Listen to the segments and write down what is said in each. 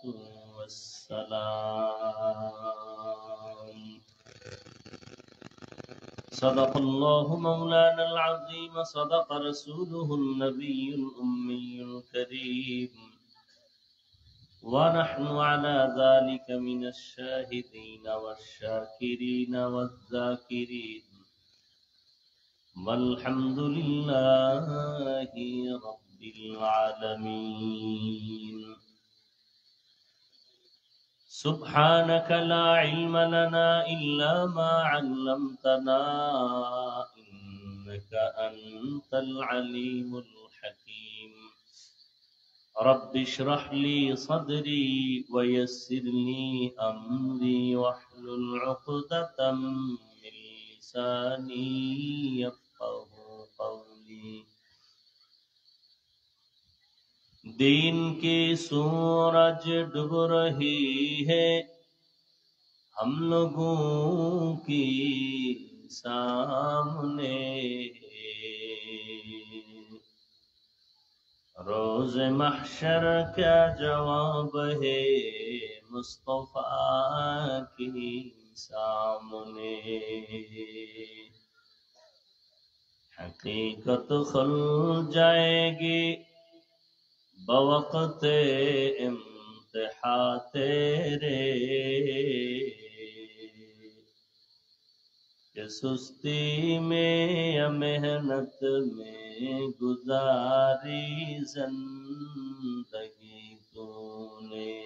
والسلام. صدق الله مولانا العظيم، صدق رسوله النبي الأمي الكريم، ونحن على ذلك من الشاهدين والشاكرين والذاكرين، والحمد لله رب العالمين. سبحانك لا علم لنا إلا ما علمتنا إنك أنت العليم الحكيم. رب اشرح لي صدري ويسر لي أمري واحلل عقدة من لساني يفقهوا قولي. दिन की सूरज डूब रही है हम लोगों की सामने, रोज महशर क्या जवाब है मुस्तफा की सामने। हकीकत खुल जाएगी बवक़्त इम्तिहा तेरे, कि सुस्ती में या मेहनत में गुजारी जिंदगी तूने।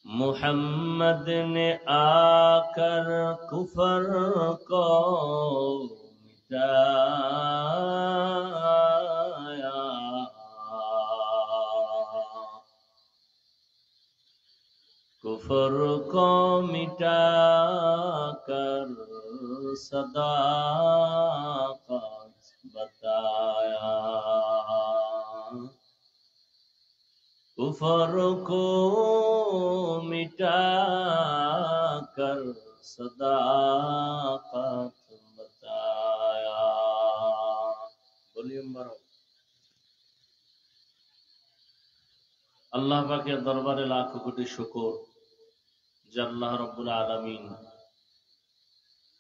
मुहम्मद ने आकर कुफर को मिटाया, कुफर को मिटाकर सदाकत बताया, कुफर को मिटाकर सदाकत बताया। वॉल्यूम बढ़ाओ। আল্লাহ পাকের দরবারে লাখো কোটি শুকর যে আল্লাহ রব্বুল আলামিন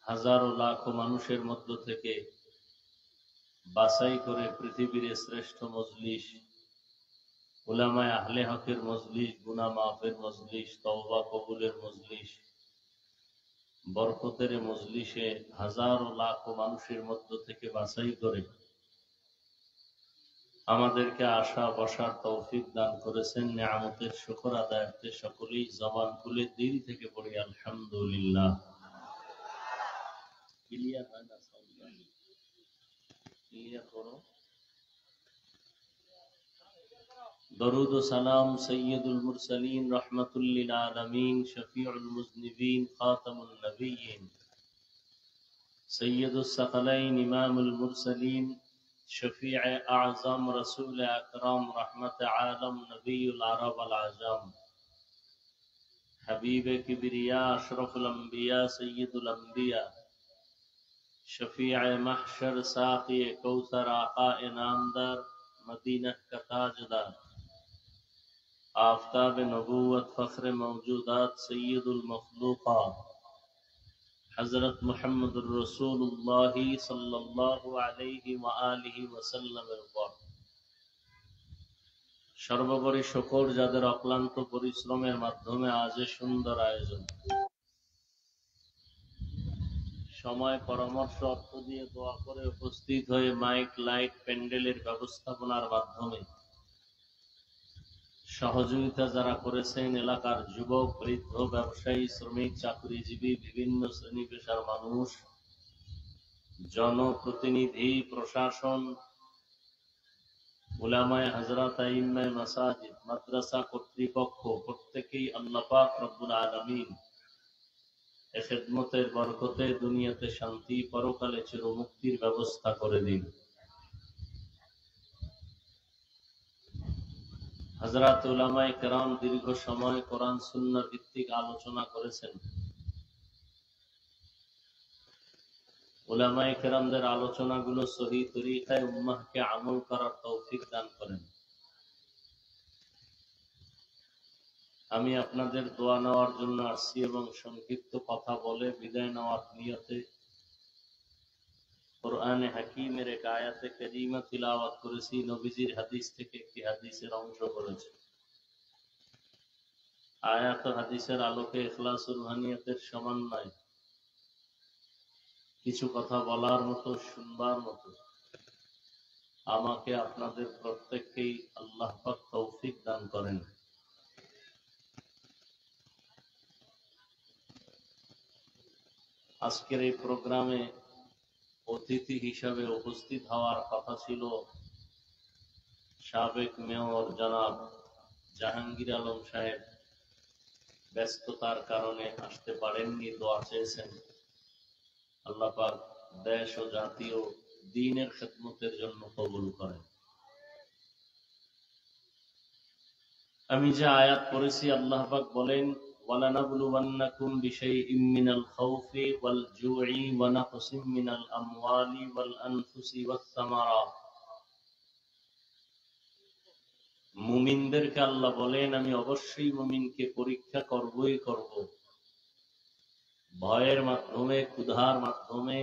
হাজারো লাখো মানুষের মধ্য থেকে বাছাই করে পৃথিবীর শ্রেষ্ঠ মজলিস, উলামায়ে আহলে হকের মজলিস, গুনাহ মাফের মজলিস, তওবা কবুলের মজলিস, বরকতের মজলিসে হাজারো লাখো মানুষের মধ্য থেকে বাছাই করে আমাদেরকে আসা বসার তৌফিক দান করেছেন। নিয়ামতের শুকর আদায়ার্থে সকলেই জবান খুলে দিল থেকে পড়ি আলহামদুলিল্লাহ। ক্লিয়ার হয় না? ক্লিয়ার করো। দরুদ ও সালাম সৈয়দুল মুরসালিন রহমাতুল লিল আলামিন শফিউল মুজনিবিন খাতামুন নবিয়্যিন সৈয়দুস সাকালাইন ইমামুল মুরসালিন शफीअ आज़म रसूल अकरम रहमत आलम नबीउल अरब अल आज़म हबीब किबरिया अशरफुल अंबिया सय्यदुल अंबिया शफीअ महशर साक़ी कौसर आका इनामदार मदीना का ताजदार आफताब नबूवत फ़ख्र मौजूदात सय्यदुल मखलूक़ात हज़रत मुहम्मदुर रसूलुल्लाह सल्लल्लाहु अलैहि व आलिहि वसल्लमेর উপর সর্বোপরি শুকর যাদের অক্লান্ত পরিশ্রমের মাধ্যমে আজ সুন্দর আয়োজন, সময় পরামর্শ অর্থ দিয়ে দোয়া করে উপস্থিত হয়ে মাইক লাইট প্যান্ডেলের ব্যবস্থাপনার মাধ্যমে সহযোগিতা যারা করেছেন, এলাকার যুবক, বৃদ্ধ, ব্যবসায়ী, শ্রমিক, চাকরিজীবী, বিভিন্ন শ্রেণী পেশার মানুষ, জনপ্রতিনিধি, প্রশাসন, উলামায়ে হযরত, আইম্মায়ে মাসাজিদ, মাদ্রাসা কর্তৃপক্ষ, প্রত্যেকেই আল্লাহ পাক রব্বুল আলামিন এ খিদমতের বরকতে দুনিয়াতে শান্তি, পরকালে চিরমুক্তির ব্যবস্থা করে দিন। হযরত উলামায়ে কেরাম দীর্ঘ সময় কোরআন সুন্নাহ ভিত্তিক আলোচনা করেছেন। উলামায়ে কেরামদের আলোচনাগুলো সহিহ তরিকায় উম্মাহকে আমল করার তৌফিক দান করেন। আমি আপনাদের দোয়া নেওয়ার জন্য আসছি এবং সংক্ষিপ্ত কথা বলে বিদায় নেওয়ার নিয়তে কোরআনে হাকিমের এক আয়াতে কারিমা তিলাওয়াত করেছি। নবীজির হাদিস থেকে একটি হাদিসের অংশ করেছি। আয়াত ও হাদিসের আলোকে ইখলাসুল রুহানিয়াতের সমন্বয় কিছু কথা বলার মতো, শুনবার মতো আমাকে আপনাদের প্রত্যেককেই আল্লাহ পাক তৌফিক দান করেন। আজকের এই প্রোগ্রামে অতিথি হিসাবে উপস্থিত হওয়ার কথা ছিল সাবেক মেয়র জনাব জাহাঙ্গীর আলম সাহেব। ব্যস্ততার কারণে আসতে পারেননি, দোয়া চেয়েছেন আল্লাহ পাক দেশ ও জাতীয় দ্বীনের খেদমতের জন্য কবুল করেন। আমি যে আয়াত পড়েছি, আল্লাহ পাক বলেন ওয়ালানাবলুওয়ান্নাকুম বিশাইইম মিনাল খাউফি ওয়াল জুই ওয়া নাকসিম মিনাল আমওয়ালি ওয়াল আনফুসি ওয়াস সামারাত। মুমিনদেরকে আল্লাহ বলেন আমি অবশ্যই মুমিনকে পরীক্ষা করবই করব, ভয়ের মাধ্যমে, ক্ষুধার মাধ্যমে,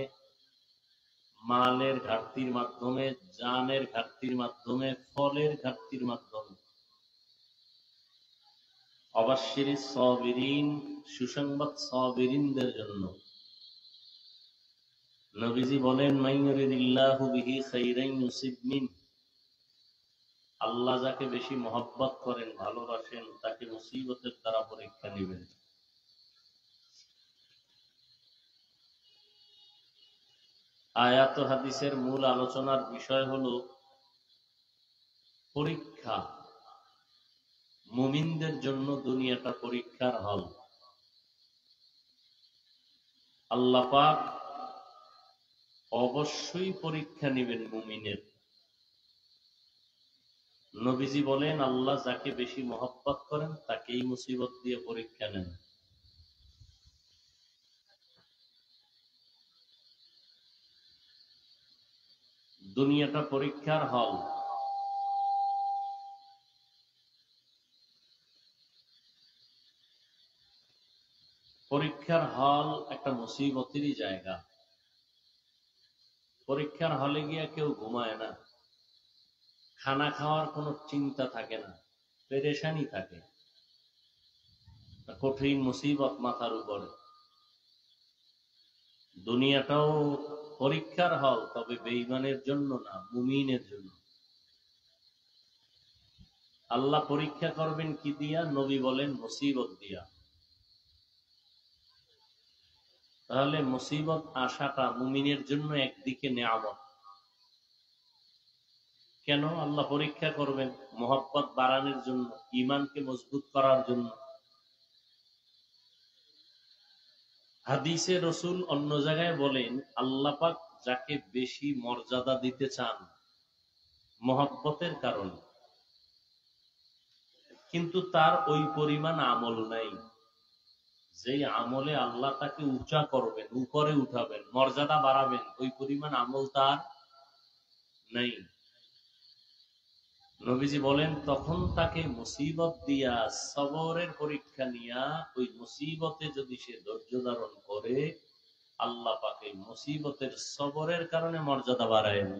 মালের ঘাটতির মাধ্যমে, জানের ঘাটতির মাধ্যমে, ফলের ঘাটতির মাধ্যমে। অবশ্যই সাবিরিন, সুসংবাদ সাবিরিনদের জন্য। নবীজি বলেন মাইয়ুরিদিল্লাহু বিহি খাইরান ইউসিব মিন, আল্লাহ যাকে বেশি মহব্বত করেন, ভালোবাসেন, তাকে মুসিবতের দ্বারা পরীক্ষা নেবেন। আয়াত ও হাদিসের মূল আলোচনার বিষয় হলো পরীক্ষা। মুমিনদের জন্য দুনিয়াটা পরীক্ষার হল। আল্লাহ পাক অবশ্যই পরীক্ষা নেবেন মুমিনের। নবীজি বলেন আল্লাহ যাকে বেশি মহব্বত করেন তাকেই মুসিবত দিয়ে পরীক্ষা নেন। দুনিয়াটা পরীক্ষার হল। পরীক্ষার হল একটা মুসিবতেরই জায়গা। পরীক্ষার হলে গিয়া কেউ ঘুমায় না, খানা খাওয়ার কোনো চিন্তা থাকে না, পেরেশানি থাকে, কঠিন মুসিবত মাথার উপরে। দুনিয়াটাও পরীক্ষার হল, তবে বেঈমানের জন্য না, মুমিনের জন্য। আল্লাহ পরীক্ষা করবেন কি দিয়া? নবী বলেন মুসিবত দিয়া। তাহলে মুসিবত আসাটা মুমিনের জন্য একদিকে নেয়ামত। কেন আল্লাহ পরীক্ষা করবেন? মহব্বত বাড়ানোর জন্য, ঈমানকে মজবুত করার জন্য। হাদিসে রসুল অন্য জায়গায় বলেন আল্লাহ পাক যাকে বেশি মর্যাদা দিতে চান মহব্বতের কারণে, কিন্তু তার ওই পরিমাণ আমল নাই। যেই আমলে আল্লাহ তাকে উঁচা করবেন, উপরে উঠাবেন, মর্যাদা বাড়াবেন, ওই পরিমাণ আমল তার নেই। নবীজি বলেন তখন তাকে মুসিবত দিয়া, সবরের পরীক্ষা নিয়া, ওই মুসিবতে যদি সে ধৈর্য ধারণ করে, আল্লাহ পাকে মুসিবতের সবরের কারণে মর্যাদা বাড়ায় না।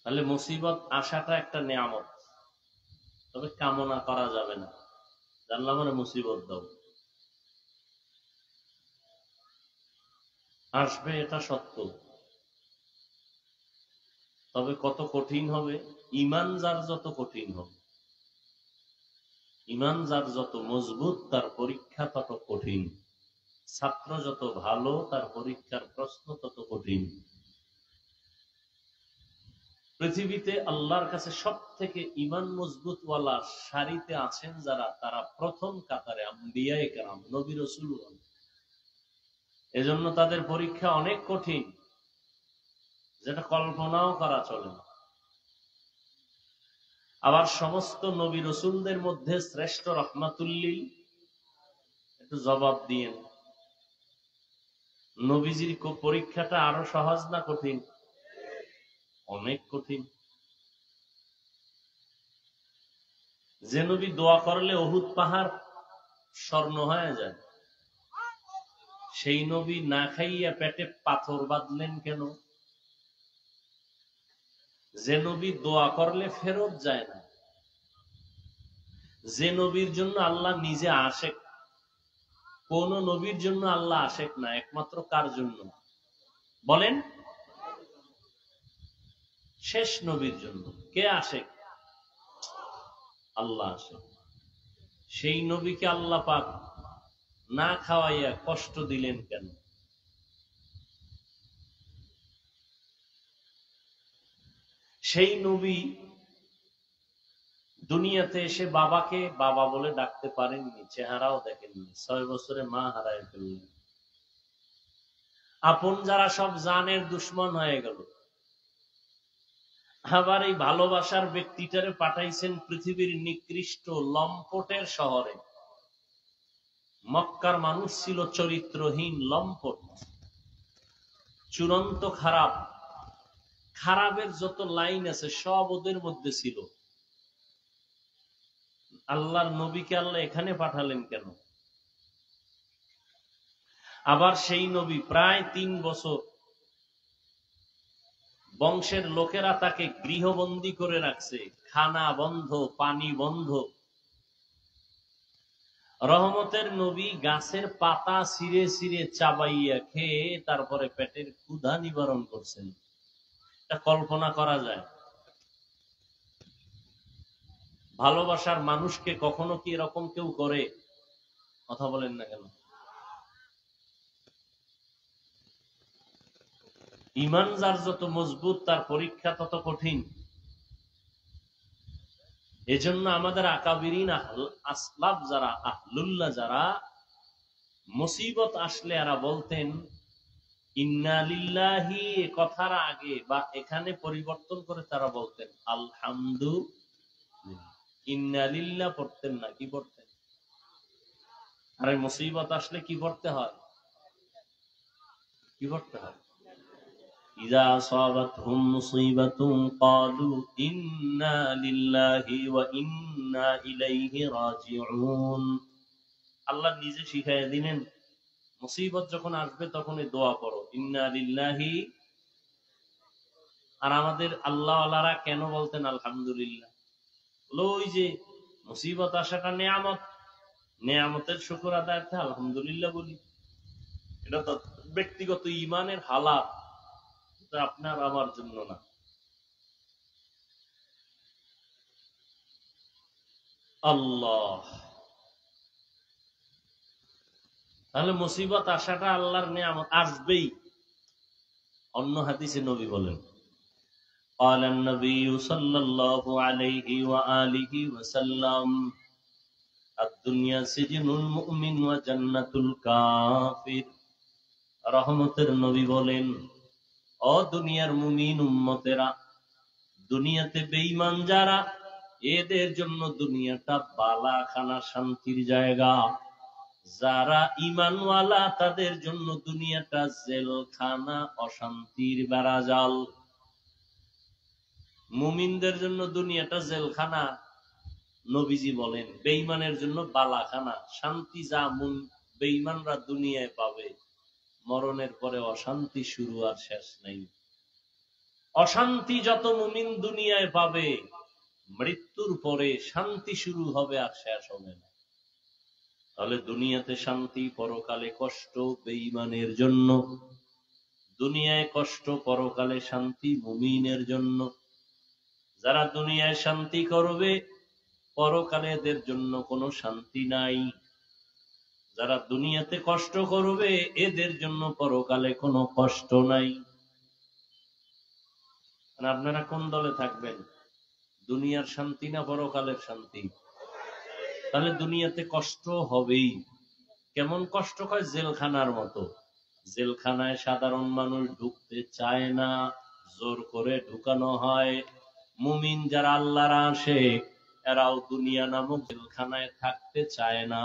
তাহলে মুসিবত আসাটা একটা নেয়ামত, তবে কামনা করা যাবে না জানলাম মানে মুসিবত দাও। আসবে এটা সত্য, তবে কত কঠিন হবে। ঈমান যার যত কঠিন হবে, ঈমান যার যত মজবুত, তার পরীক্ষা তত কঠিন। ছাত্র যত ভালো, তার পরীক্ষার প্রশ্ন তত কঠিন। পৃথিবীতে আল্লাহর কাছে সব থেকে ঈমান মজবুত ওয়ালা সারিতে আছেন যারা, তারা প্রথম কাতারে আম্বিয়ায়ে কেরাম, নবী রাসূলগণ। এজন্য তাদের পরীক্ষা অনেক কঠিন, যেটা কল্পনাও করা চলে না। আবার সমস্ত নবী রাসূলদের মধ্যে শ্রেষ্ঠ রহমাতুল্লিল, একটু জবাব দিয়েন, নবীজির পরীক্ষাটা আরো সহজ না কঠিন? অনেক কঠিন। যে নবী দোয়া করলে উহুদ পাহাড় স্বর্ণ হয়ে যায়, সেই নবী না খাইয়া পেটে পাথর বাঁধলেন কেন? যে নবী দোয়া করলে ফেরত যায় না, যে নবীর জন্য আল্লাহ নিজে আশেক, কোন নবীর জন্য আল্লাহ আশেক না, একমাত্র কার জন্য বলেন? শেষ নবীর জন্য। কে আশেক? আল্লাহ আশেক। সেই নবীকে আল্লাহ পাক না খাওয়াইয়া কষ্ট দিলেন কেন? সেই নবী দুনিয়াতে এসে বাবাকে বাবা বলে ডাকতে পারেননি, চেহারাও দেখেননি, 6 বছরে মা হারায় ফেললেন। আপন যারা সব জানের দুশ্মন হয়ে গেল। আবার এই ভালোবাসার ব্যক্তিটারে পাঠাইছেন পৃথিবীর নিকৃষ্ট লম্পটের শহরে। মক্কার মানুষ ছিল চরিত্রহীন, লম্পট, চূড়ান্ত খারাপ। খারাপের যত লাইন আছে সব ওদের মধ্যে ছিল। আল্লাহর নবীকে আল্লাহ এখানে পাঠালেন কেন? আবার সেই নবী প্রায় 3 বছর বংশের লোকেরা তাকে গৃহবন্দী করে রাখছে, খানা বন্ধ, পানি বন্ধ। রহমতের নবী গাছের পাতা ছিঁড়ে ছিঁড়ে চাবাইয়া খেয়ে তারপরে পেটের ক্ষুধা নিবারণ করছেন। এটা কল্পনা করা যায়? ভালোবাসার মানুষকে কখনো কি এরকম কেউ করে? কথা বলেন না কেন? ঈমান যার যত মজবুত তার পরীক্ষা তত কঠিন। এজন্য আমাদের আকাবিরিন আসলাফ যারা, আহলুল্লাহ যারা, মুসিবত আসলে এরা বলতেন ইন্না লিল্লাহি, কথার আগে বা এখানে পরিবর্তন করে তারা বলতেন আলহামদুলিল্লাহ। ইন্না লিল্লাহ পড়তেন না, কি পড়তেন? আরে মুসিবত আসলে কি পড়তে হয়? কি পড়তে হয়? ইযা আসাবাতহুম মুসিবাতুন ক্বালু ইন্না লিল্লাহি ওয়া ইন্না ইলাইহি রাজিউন। আল্লাহ নিজে শিখাইয়া দিলেন, মুসিবত যখন আসবে তখন এই দোয়া করো, ইন্না লিল্লাহি। আর আমাদের আল্লাহ ওয়ালারা কেন বলতেন আলহামদুলিল্লাহ? ওই যে মুসিবত আসাটা নেয়ামত, নেয়ামতের শুকর আদায়ার্থে আলহামদুলিল্লাহ বলি। এটা তো ব্যক্তিগত ঈমানের হালাত, এটা আপনার আমার জন্য না। আল্লাহ, তাহলে মুসিবত আসাটা আল্লাহর নেয়ামত, আসবেই। অন্য হাদিসে নবী বলেন قال النبي صلى الله عليه وآله وسلم الدنيا سجن المؤمن وجنة الكافر। রহমতের নবী বলেন, ও দুনিয়ার মুমিন উম্মতেরা, দুনিয়াতে বেঈমান যারা, এদের জন্য দুনিয়াটা বালাখানা, শান্তির জায়গা। যারা ঈমানওয়ালা তাদের জন্য দুনিয়াটা জেলখানা, অশান্তির বেড়াজাল। মুমিনদের জন্য দুনিয়াটা জেলখানা, নবীজি বলেন বেঈমানের জন্য বালাখানা, শান্তি যা বেঈমানরা দুনিয়ায় পাবে, মরণের পরে অশান্তি শুরু আর শেষ নাই। অশান্তি যত মুমিন দুনিয়ায় পাবে, মৃত্যুর পরে শান্তি শুরু হবে আর শেষ হবে না। তাহলে দুনিয়াতে শান্তি, পরকালে কষ্ট বেঈমানের জন্য। দুনিয়ায় কষ্ট, পরকালে শান্তি মুমিনের জন্য। যারা দুনিয়ায় শান্তি করবে, পরকালে এদের জন্য কোনো শান্তি নাই। যারা দুনিয়াতে কষ্ট করবে, এদের জন্য পরকালে কোনো কষ্ট নাই। আপনারা কোন দলে থাকবেন? দুনিয়ার শান্তি না পরকালের শান্তি? তাহলে দুনিয়াতে কষ্ট হবেই। কেমন কষ্ট হয়? জেলখানার মতো। জেলখানায় সাধারণ মানুষ ঢুকতে চায় না, জোর করে ঢুকানো হয়। মুমিন যারা আল্লাহর আশিক, এরাও দুনিয়া নামক জেলখানায় থাকতে চায় না,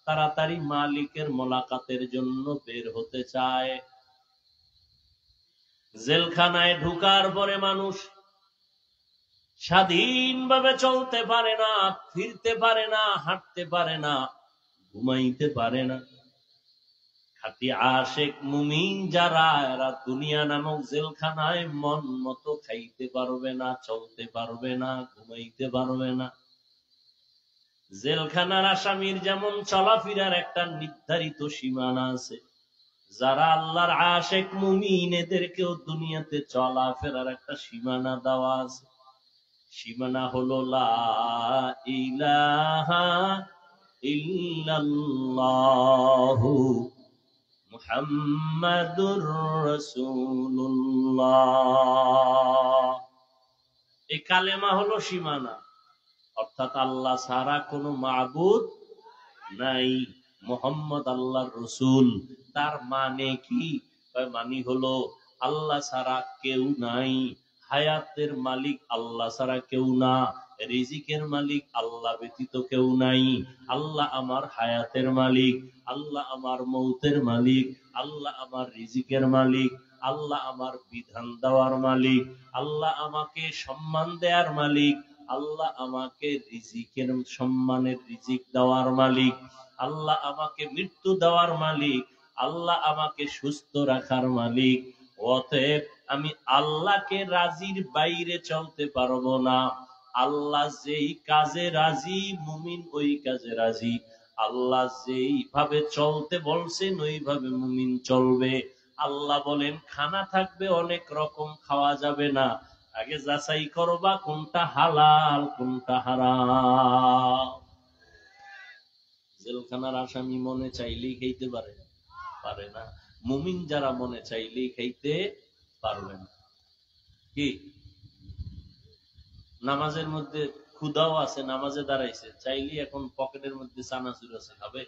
তাড়াতাড়ি মালিকের মোলাকাতের জন্য বের হতে চায়। জেলখানায় ঢুকার পরে মানুষ স্বাধীনভাবে চলতে পারে না, ফিরতে পারে না, হাঁটতে পারে না, ঘুমাইতে পারে না। খাঁটি আশেক মুমিন যারা, এরা দুনিয়া নামক জেলখানায় মন মতো খাইতে পারবে না, চলতে পারবে না, ঘুমাইতে পারবে না। জেলখানার আসামির যেমন চলাফেরার একটা নির্ধারিত সীমানা আছে, যারা আল্লাহর আশেক মুমিন এদেরকেও দুনিয়াতে চলাফেরার একটা সীমানা দেওয়া আছে। সীমানা হলো লা ইলাহা ইল্লাল্লাহু মুহাম্মাদুর রাসূলুল্লাহ। এই কালেমা হলো সীমানা, অর্থাৎ আল্লাহ ছাড়া কোনো মাবুদ নাই, মুহাম্মদ আল্লাহর রসুল। তার মানে কি? মানে হলো আল্লাহ ছাড়া কেউ নাই, হায়াতের মালিক আল্লাহ ছাড়া কেউ না, রিজিকের মালিক আল্লাহ ব্যতীত কেউ নাই। আল্লাহ আমার হায়াতের মালিক, আল্লাহ আমার মৌতের মালিক, আল্লাহ আমার রিজিকের মালিক, আল্লাহ আমার বিধান দেওয়ার মালিক, আল্লাহ আমাকে সম্মান দেওয়ার মালিক, আল্লাহ আমাকে রিজিকের সম্মানের রিজিক দেওয়ার মালিক, আল্লাহ আমাকে মৃত্যু দেওয়ার মালিক, আল্লাহ আমাকে সুস্থ রাখার মালিক। অতএব আমি আল্লাহকে রাজির বাইরে চলতে পারবো না। আল্লাহ যেই কাজে রাজি, মুমিন ওই কাজে রাজি। আল্লাহ যেই ভাবে চলতে বলছেন ওইভাবে মুমিন চলবে। আল্লাহ বলেন খানা থাকবে অনেক রকম, খাওয়া যাবে না, আগে যাচাই করবা কোনটা হালাল কোনটা হারাম। জেলখানার আসামি মনে চাইলেই খাইতে পারে না। মুমিন যারা মনে চাইলেই খাইতে পারবে না। কি নামাজের মধ্যে ক্ষুধাও আছে, নামাজে দাঁড়াইছে, চাইলেই এখন পকেটের মধ্যে চানাচুর আছে খাবে,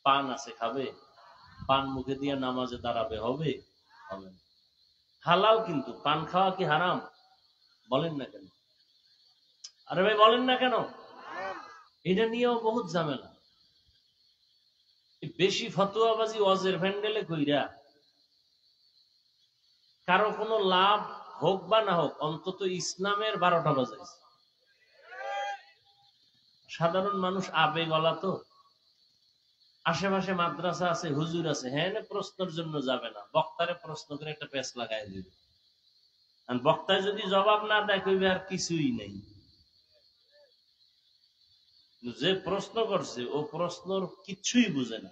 পান আছে খাবে, পান মুখে দিয়ে নামাজে দাঁড়াবে? হবে? হবে না। হালাল, কিন্তু পান খাওয়া কি হারাম? বলেন না কেন? আরে ভাই বলেন না কেন? এটা নিয়েও বহুত ঝামেলা। বেশি ফতুয়াবাজি ওয়াজের প্যান্ডেলে কইরা কারো কোনো লাভ হোক বা না হোক, অন্তত ইসলামের 12টা বাজাইছে। সাধারণ মানুষ আবেগলা তো, আশেপাশে মাদ্রাসা আছে, হুজুর আছে, হ্যাঁ প্রশ্নের জন্য যাবে না, বক্তারে প্রশ্ন করে একটা পেঁচ লাগাই দিবে। আর বক্তায় যদি জবাব না দেয় কইবে আর কিছুই নেই। যে প্রশ্ন করছে ও প্রশ্নর কিচ্ছুই বুঝে না,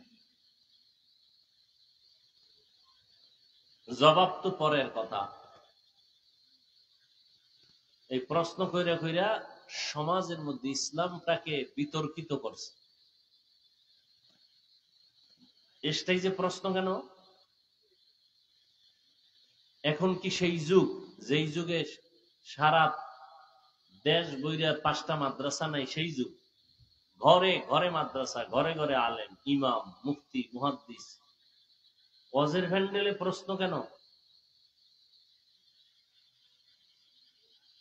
জবাব তো পরের কথা। এই প্রশ্ন কইরা কইরা সমাজের মধ্যে ইসলামটাকে বিতর্কিত করছে। এটাই যে প্রশ্ন কেন? এখন কি সেই যুগ যেই যুগে সারা দেশ বইরা 5টা মাদ্রাসা নাই? সেই যুগ। ঘরে ঘরে মাদ্রাসা, ঘরে ঘরে আলেম, ইমাম, মুফতি, মুহাদ্দিস। ওয়াজের প্যান্ডেলে প্রশ্ন কেন?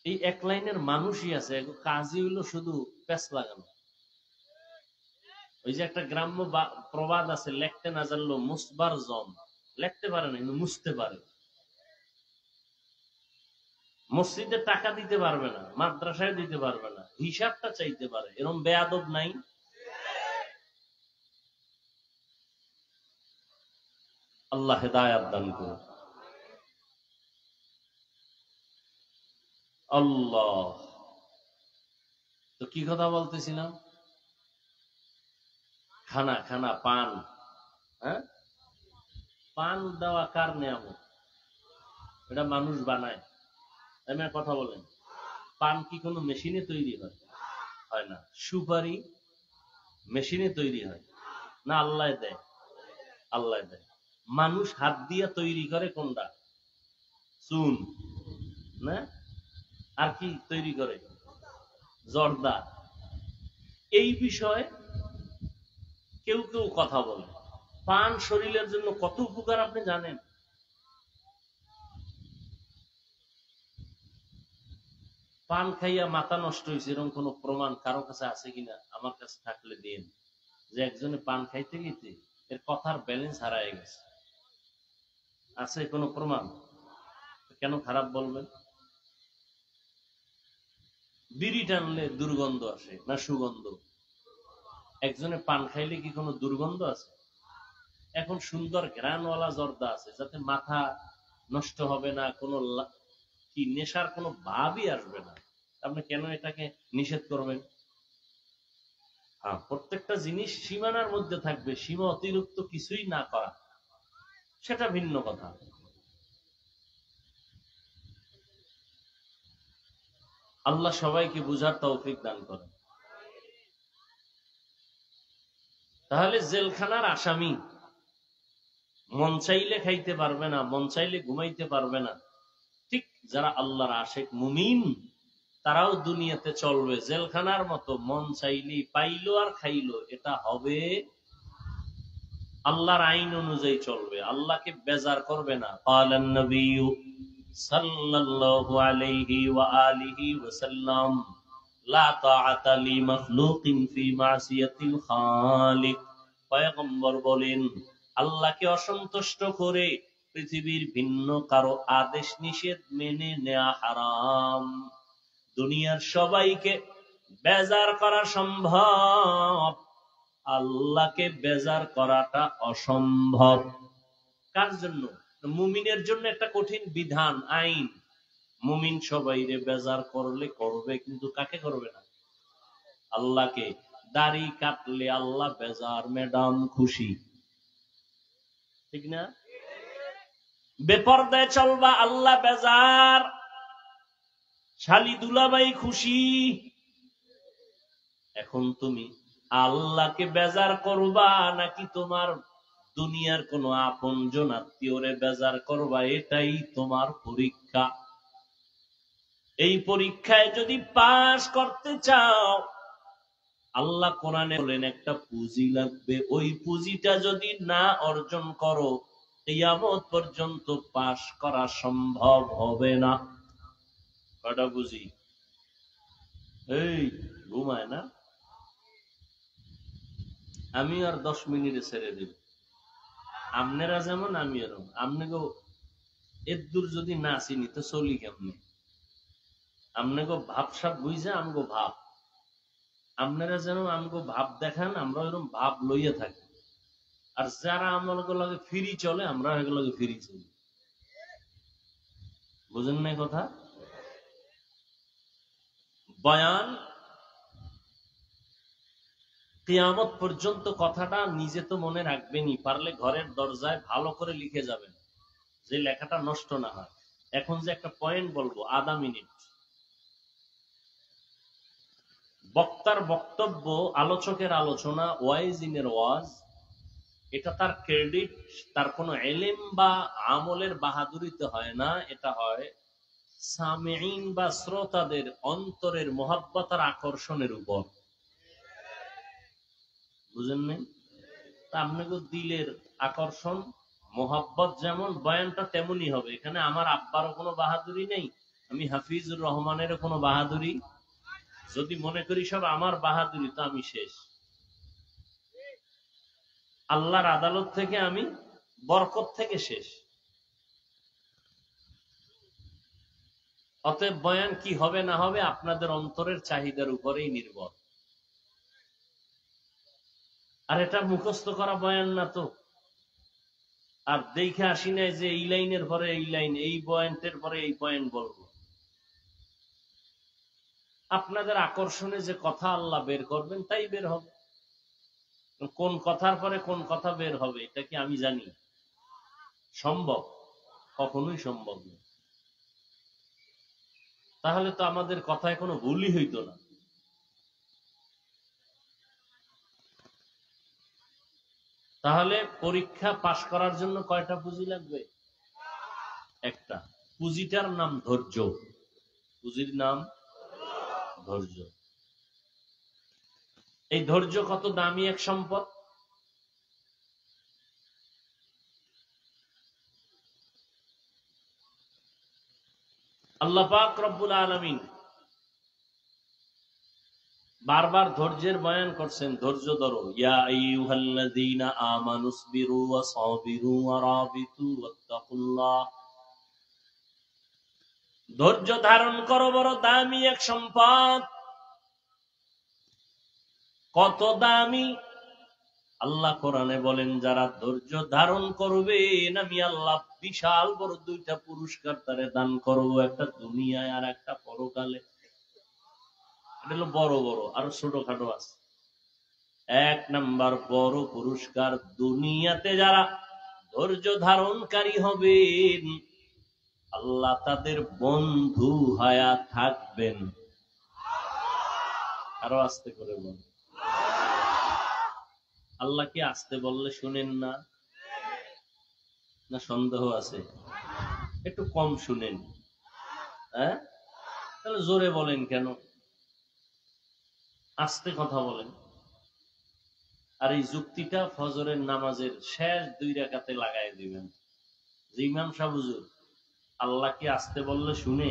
এই এক লাইনের মানুষই আছে, কাজই হইলো শুধু প্যাচ লাগানো। ওই যে একটা গ্রাম্য প্রবাদ আছে, লেখতে না জানলো মুসবার জম। লেখতে পারে না কিন্তু মুছতে পারে। মসজিদে টাকা দিতে পারবে না, মাদ্রাসায় দিতে পারবে না, হিসাবটা চাইতে পারে। এরকম বেয়াদব নাই? আল্লাহ হেদায়াত দান করুন। আল্লাহ, তো কি কথা বলতেছিলাম? খানা খানা পান। হ্যাঁ, পান দেওয়া কার নিয়ামত? এটা মানুষ বানায়। আমি কথা বলেন, পান কি কোনো মেশিনে তৈরি হয়? হয় না। সুপারি মেশিনে তৈরি হয় না? আল্লাহ দেয়, আল্লাহ দেয়। মানুষ হাত দিয়া তৈরি করে কোনটা? চুন না? আর কি তৈরি করে? জর্দা। এই বিষয়ে কেউ কেউ কথা বলে। পান শরীরের জন্য কত উপকার আপনি জানেন? পান খাইয়া মাথা নষ্ট হয়েছে এরকম কোন প্রমাণ কারো কাছে আছে কিনা? আমার কাছে থাকলে দিন, যে একজনে পান খাইতে গেতে এর কথার ব্যালেন্স হারায় গেছে। আছে কোনো প্রমাণ? কেন খারাপ বলবেন? বিড়ি টানলে দুর্গন্ধ আসে না সুগন্ধ? একজনে পান খাইলে কি কোনো দুর্গন্ধ আছে? এখন সুন্দর ঘ্রাণওয়ালা জর্দা আছে, যাতে মাথা নষ্ট হবে না, কোনো কি নেশার কোনো ভাবই আসবে না। আপনি কেন এটাকে নিষেধ করবেন? হ্যাঁ, প্রত্যেকটা জিনিস সীমানার মধ্যে থাকবে, সীমা অতিরিক্ত কিছুই না করা, সেটা ভিন্ন কথা। আল্লাহ সবাইকে বুঝার তৌফিক দান করেন। তাহলে জেলখানার আসামি মন চাইলে খাইতে পারবে না, মন চাইলে ঘুমাইতে পারবে না। ঠিক যারা আল্লাহর আশেক মুমিন, তারাও দুনিয়াতে চলবে জেলখানার মতো, মন চাইলি পাইলো আর খাইলো, এটা হবে আল্লাহর আইন অনুযায়ী চলবে, আল্লাহকে বেজার করবে না। ক্বালান নবিয়্যু সাল্লাল্লাহু আলাইহি ওয়া আলিহি ওয়াসাল্লাম লা তাআতা লি মাখলুকিন ফি মাসিয়াতিল খালিক। পয়গম্বর বলেন, আল্লাহকে অসন্তুষ্ট করে পৃথিবীর ভিন্ন কারো আদেশ নিষেধ মেনে নেওয়া হারাম। দুনিয়ার সবাইকে বেজার করা সম্ভব, আল্লাহকে বেজার করাটা অসম্ভব। কার জন্য? মুমিনের জন্য একটা কঠিন বিধান, আইন। মুমিন সবাইরে বেজার করলে করবে, কিন্তু কাকে করবে না? আল্লাহকে। দাড়ি কাটলে আল্লাহ বেজার, ম্যাডাম খুশি, ঠিক না? বেপরদায় চলবা, আল্লাহ বেজার, শালি দুলাভাই খুশি। এখন তুমি আল্লাহকে বেজার করবা নাকি তোমার দুনিয়ার কোন আপনজন আত্মীয়রে বেজার করবা, এটাই তোমার পরীক্ষা। এই পরীক্ষায় যদি পাস করতে চাও, আল্লাহ কোরআনে বলেন একটা পুঁজি লাগবে, ওই পুঁজিটা যদি না অর্জন করো, কিয়ামত পর্যন্ত পাস করা সম্ভব হবে না। কটা বুঝি? এই ঘুমায় না, আমি আর 10 মিনিটে ছেড়ে দিব। আপনারা যেমন আমি এরকম, আপনাকে এদুর যদি না চিনি তো চলি কেমনি? আপনাকে ভাবসাব বুঝে আমগো ভাব, আপনারা যেন আমগো ভাব দেখান, আমরা এরকম ভাব লইয়া থাকি। আর যারা আমাকে লাগে ফিরি চলে, আমরা এগুলোকে ফিরি চলি। বুঝেন না কথা? বয়ান কিয়ামত পর্যন্ত কথাটা নিজে তো মনে রাখবেনই, পারলে ঘরের দরজায় ভালো করে লিখে যাবেন, যে লেখাটা নষ্ট না হয়। এখন যে একটা পয়েন্ট বলবো, আধা মিনিট। বক্তার বক্তব্য, আলোচকের আলোচনা, ওয়াইজিনের ওয়াজ, এটা তার ক্রেডিট, তার কোনো এলেম বা আমলের বাহাদুরিতে হয় না, এটা হয় সামিঈন বা শ্রোতাদের অন্তরের মোহাব্বত আর আকর্ষণের উপর। বুঝেন নাই? তা আপনাকে দিলের আকর্ষণ মোহাব্বত যেমন, বয়ানটা তেমনই হবে। এখানে আমার আব্বারও কোনো বাহাদুরি নেই, আমি হাফিজুর রহমানেরও কোনো বাহাদুরি। যদি মনে করি সব আমার বাহাদুরি, তো আমি শেষ। আল্লাহর আদালত থেকে আমি, বরকত থেকে শেষ। অতএব বয়ান কি হবে না হবে আপনাদের অন্তরের চাহিদার উপরেই নির্ভর। আর এটা মুখস্থ করা বয়ান না তো। আর দেখে আসি নাই যে এই লাইনের পরে এই লাইন, এই পয়েন্টের পরে এই পয়েন্ট বলবো। আপনাদের আকর্ষণে যে কথা আল্লাহ বের করবেন তাই বের হবে। কোন কথার পরে কোন কথা বের হবে এটা কি আমি জানি? সম্ভব? কখনোই সম্ভব না। তাহলে তো আমাদের কথায় কোনো ভুলই হইতো না। তাহলে পরীক্ষা পাশ করার জন্য কয়টা পুঁজি লাগবে? একটা। পুঁজিটার নাম ধৈর্য। পুঁজির নাম ধৈর্য। এই ধৈর্য কত দামি এক সম্পদ! আল্লাহ পাক রব্বুল আলামিন বারবার ধৈর্যের বয়ান করছেন, ধৈর্য ধরো। ইয়া আইয়ুহাল্লাযীনা আমানুসবিরু ওয়া সাবিরু ওয়া রাবিতু ওয়াত্তাকুল্লাহ। ধৈর্য ধারণ করো, বড় দামি এক সম্পদ। কত দামি! আল্লাহ কোরআনে বলেন, যারা ধৈর্য ধারণ করবেন আমি আল্লাহ বিশাল বড় দুইটা পুরস্কার তারে দান করবো, একটা দুনিয়ায় আর একটা পরকালে। এটা হলো বড় বড়, আর ছোটখাটো আছে। এক নাম্বার বড় পুরস্কার, দুনিয়াতে যারা ধৈর্য ধারণকারী হবেন আল্লাহ তাদের বন্ধু হয়া থাকবেন। আরো আস্তে করে বল। আল্লাহ কি আসতে বললে শুনেন না? না সন্দেহ আছে? একটু কম শুনেন। হ্যাঁ, তাহলে জোরে বলেন কেন? আস্তে কথা বলেন। আর এই যুক্তিটা ফজরের নামাজের শেষ 2 রাকাতে লাগাই দিবেন যে ইমাম সাহেব হুজুর আল্লাহ কি আসতে বললে শুনে?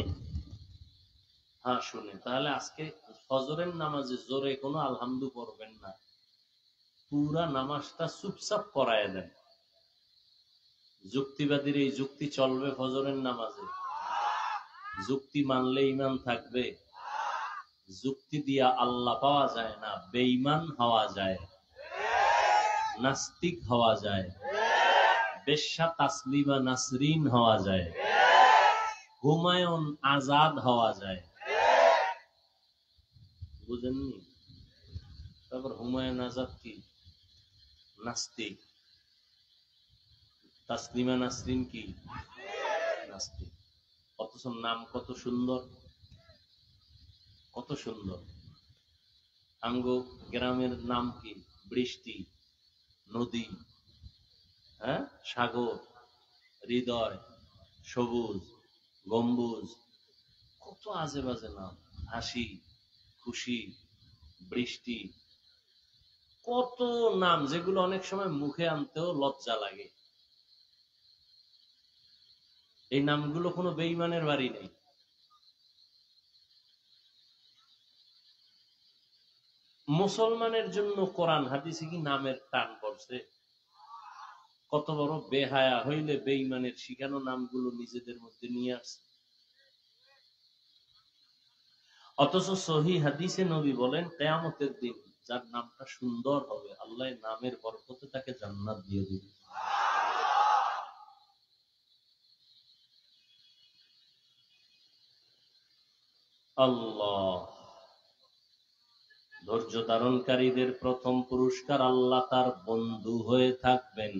হ্যাঁ শুনে। তাহলে আজকে ফজরের নামাজে জোরে কোনো আলহামদু পড়বেন না, পুরা নামাজটা চুপচাপ করায় দেন। যুক্তিবাদীর এই যুক্তি চলবে ফজরের নামাজে? যুক্তি মানলে ইমান থাকবে? যুক্তি দিয়া আল্লাহ পাওয়া যায় না, বেঈমান হওয়া যায়, নাস্তিক হওয়া যায়, বেশ্যা তাসলিমা নাসরিন হওয়া যায়, হুমায়ুন আজাদ হওয়া যায়। বুঝেননি? তারপর হুমায়ুন আজাদ কি? নাস্তিক। তাসলিমা নাসরিন কি? নাস্তিক। অথচ নাম কত সুন্দর, কত সুন্দর। আমগো গ্রামের নাম কি? বৃষ্টি, নদী, হ্যাঁ, সাগর, হৃদয়, সবুজ, গম্বুজ, কত আজে বাজে নাম। হাসি, খুশি, বৃষ্টি, কত নাম যেগুলো অনেক সময় মুখে আনতেও লজ্জা লাগে। এই নামগুলো কোনো বেঈমানের বাড়ি নেই। মুসলমানের জন্য কোরআন হাদিসে কি নামের টান পড়ছে? কত বড় বেহায়া হইলে বেঈমানের শিখানো নামগুলো নিজেদের মধ্যে নিয়ে আসছে। অথচ সহিহ হাদিসে নবী বলেন, কিয়ামতের দিন যার নামটা সুন্দর হবে আল্লাহ নামের বরকতে তাকে জান্নাত দিয়ে দিবে। আল্লাহ। ধৈর্য ধারণকারীদের প্রথম পুরস্কার, আল্লাহ তার বন্ধু হয়ে থাকবেন।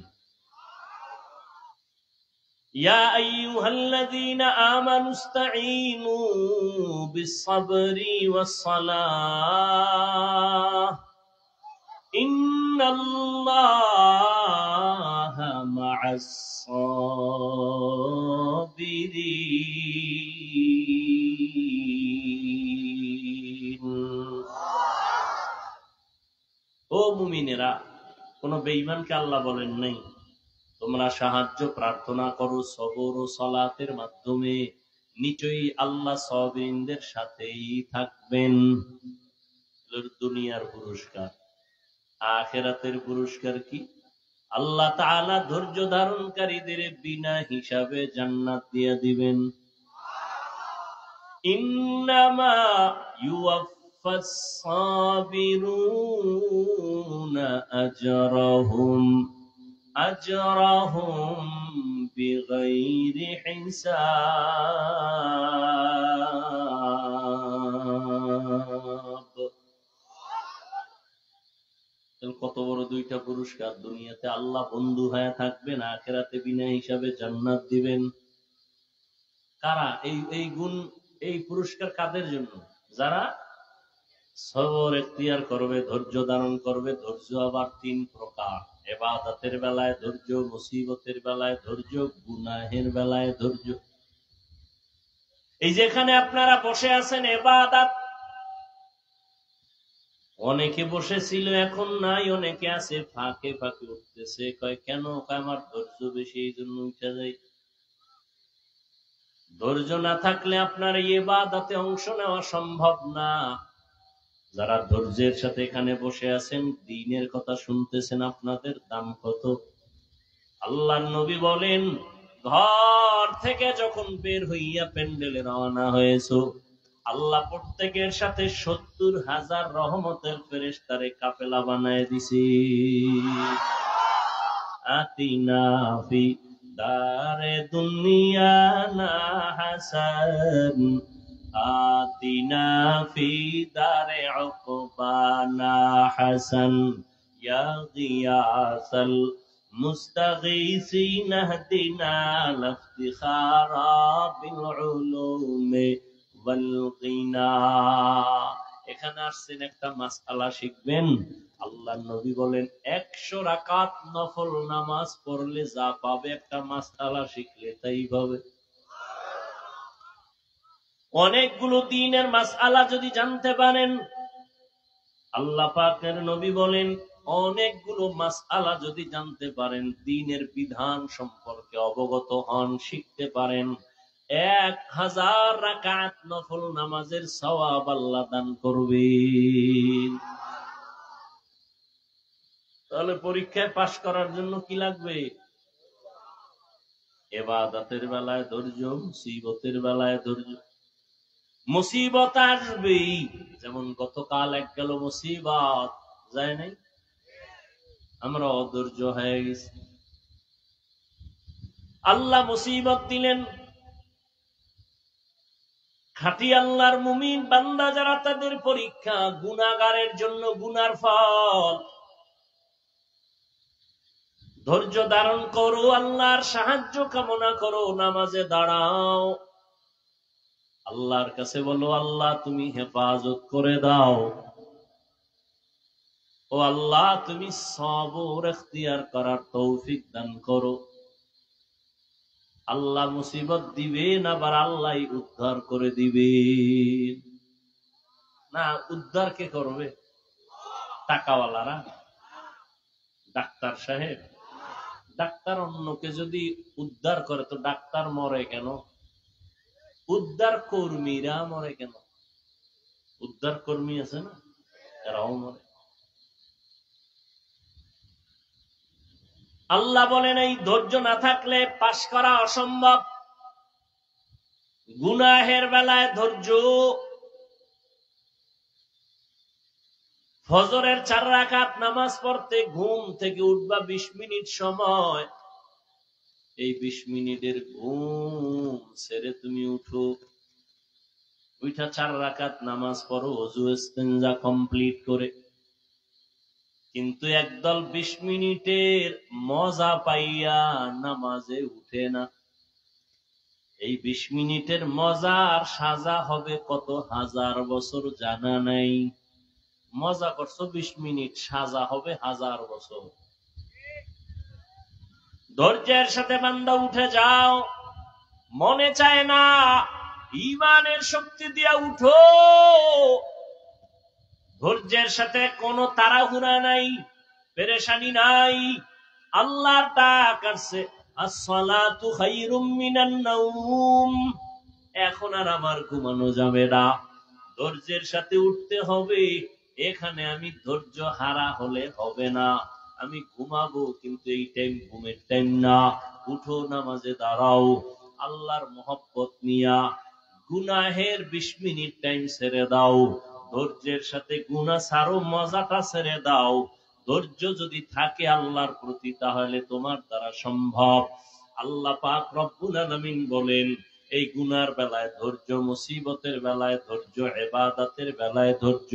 ইয়া আইয়ুহাল্লাযীনা আমানু ইসতাঈনু বিস-সাবরি ওয়াস-সালাহ ইন্নাল্লাহা মা'আস-সাবিরিন। ও মুমিনেরা, কোন বেঈমানকে আল্লাহ বলেন নাই তোমরা সাহায্য প্রার্থনা করো সবর ও সালাতের মাধ্যমে, নিশ্চয়ই আল্লাহ সাবিরিনদের সাথেই থাকবেন। দুনিয়ার পুরস্কার। আখিরাতের পুরস্কার কি? আল্লাহ তাআলা ধৈর্য ধারণকারীদের বিনা হিসাবে জান্নাত দিয়ে দিবেন। ইন্নামা ইউওয়াফাস সাবিরুনা আজরাহুম বিগাইরি হিসাব। কত বড় দুইটা পুরস্কার! দুনিয়াতে আল্লাহ বন্ধু হয়ে থাকবেন, আখিরাতে বিনা হিসাবে জান্নাত দিবেন। কারা এই গুণ, এই পুরস্কার কাদের জন্য? যারা সবর এখতিয়ার করবে, ধৈর্য ধারণ করবে। ধৈর্য আবার 3 প্রকার। ইবাদতের বেলায় ধৈর্য, মুসিবতের বেলায় ধৈর্য, গুনাহের বেলায় ধৈর্য। এই যেখানে আপনারা বসে আছেন ইবাদত, অনেকে বসেছিল এখন নাই, অনেকে আছে ফাঁকে ফাঁকে উঠতেছে। কয় কেন? আমার ধৈর্য বেশি এই জন্য উঠে যায়। ধৈর্য না থাকলে আপনার ইবাদতে অংশ নেওয়া সম্ভব না। যারা ধৈর্যের সাথে এখানে বসে আছেন, দ্বীনের কথা শুনতেছেন, আপনাদের দাম কত? আল্লাহর নবী বলেন, ঘর থেকে যখন বের হইয়া প্যান্ডেলে রওনা হয়েছো, আল্লাহ প্রত্যেকের সাথে 70,000 রহমতের ফেরেশতারে কাফেলা বানায় দিছে। আতিনা ফি দারে দুনিয়া না হাসান, আতিনা ফি দারে উকবানা হাসান, ইয়া গিয়াসাল মুস্তাগীসিন ইহদিনা লাফতিখারা বিল উলুমি ওয়াল গিনা। এখানে আসছেন একটা মাসআলা শিখবেন। আল্লাহর নবী বলেন 100 রাকাত নফল নামাজ পড়লে যা পাবে একটা মাসআলা শিখলে তাই পাবে। অনেকগুলো দ্বীনের মাসআলা যদি জানতে পারেন, আল্লাহ পাকের নবী বলেন অনেকগুলো মাসআলা যদি জানতে পারেন, দ্বীনের বিধান সম্পর্কে অবগত হন, শিখতে পারেন, 1000 রাকাত নফল নামাজের সওয়াব আল্লাহ দান করবেন। তাহলে পরীক্ষায় পাশ করার জন্য কি লাগবে? ইবাদতের বেলায় ধৈর্য, মুসিবতের বেলায় ধৈর্য। মুসিবত আসবেই, যেমন গতকাল এক গেল মুসিবত, যায় নাই? আমরা অধৈর্য হয়ে গেছি। আল্লাহ মুসিবত দিলেন। খাঁটি আল্লাহর মুমিন বান্দা যারা, তাদের পরীক্ষা গুনাহগারের জন্য গুনার ফল। ধৈর্য ধারণ করো, আল্লাহর সাহায্য কামনা করো, নামাজে দাঁড়াও, আল্লাহর কাছে বলো আল্লাহ তুমি হেফাজত করে দাও, ও আল্লাহ তুমি সবর ইখতিয়ার করার তৌফিক দান করো। আল্লাহ মুসিবত দিবেন, আবার আল্লাহ উদ্ধার করে দিবেন। না, উদ্ধার কে করবে? টাকাওয়ালারা, ডাক্তার সাহেব। ডাক্তার অন্যকে যদি উদ্ধার করে তো ডাক্তার মরে কেন? উদ্ধার কর্মীরা মরে কেন? উদ্ধার কর্মী আছে না, এরাও মরে। আল্লাহ বলেন এই ধৈর্য না থাকলে পাশ করা অসম্ভব। গুনাহের বেলায় ধৈর্য। ফজরের 4 রাকাত নামাজ পড়তে ঘুম থেকে উঠবা 20 মিনিট সময়, এই 20 মিনিটের ঘুম ছেড়ে তুমি উঠো, উঠা 4 রাকাত নামাজ পড়ো ওযু ইস্তেনজা কমপ্লিট করে। কিন্তু একদল 20 মিনিটের মজা পাইয়া নামাজে উঠে না। এই 20 মিনিটের মজা আর সাজা হবে কত হাজার বছর জানা নাই। মজা করছো 20 মিনিট, সাজা হবে 1000 বছর। ধৈর্যের সাথে বান্দা উঠে যাও। মনে চায় না, ঈমানের শক্তি দিয়া উঠো। ধৈর্যের সাথে কোনো তাড়াহুড়া নাই, পেরেশানি নাই। আল্লাহর ডাক আসছে, আসসালাতু খায়রুম মিনান নাওম। এখন আর আমার ঘুমানো যাবে না, ধৈর্যের সাথে উঠতে হবে। এখানে আমি ধৈর্য হারা হলে হবে না। আমি ঘুমাবো, কিন্তু এই টাইম ঘুমের টাইম না। উঠো, নামাজে দাঁড়াও, আল্লাহর মহব্বত নিয়া গুনাহের 20 মিনিট টাইম ছেড়ে দাও। ধৈর্যের সাথে গুনাহ ছাড়ো, মজাটা ছেড়ে দাও। ধৈর্য যদি থাকে আল্লাহর প্রতি, তাহলে তোমার দ্বারা সম্ভব। আল্লাহ পাক রব্বুল আলামিন বলেন এই গুনার বেলায় ধৈর্য, মুসিবতের বেলায় ধৈর্য, ইবাদতের বেলায় ধৈর্য।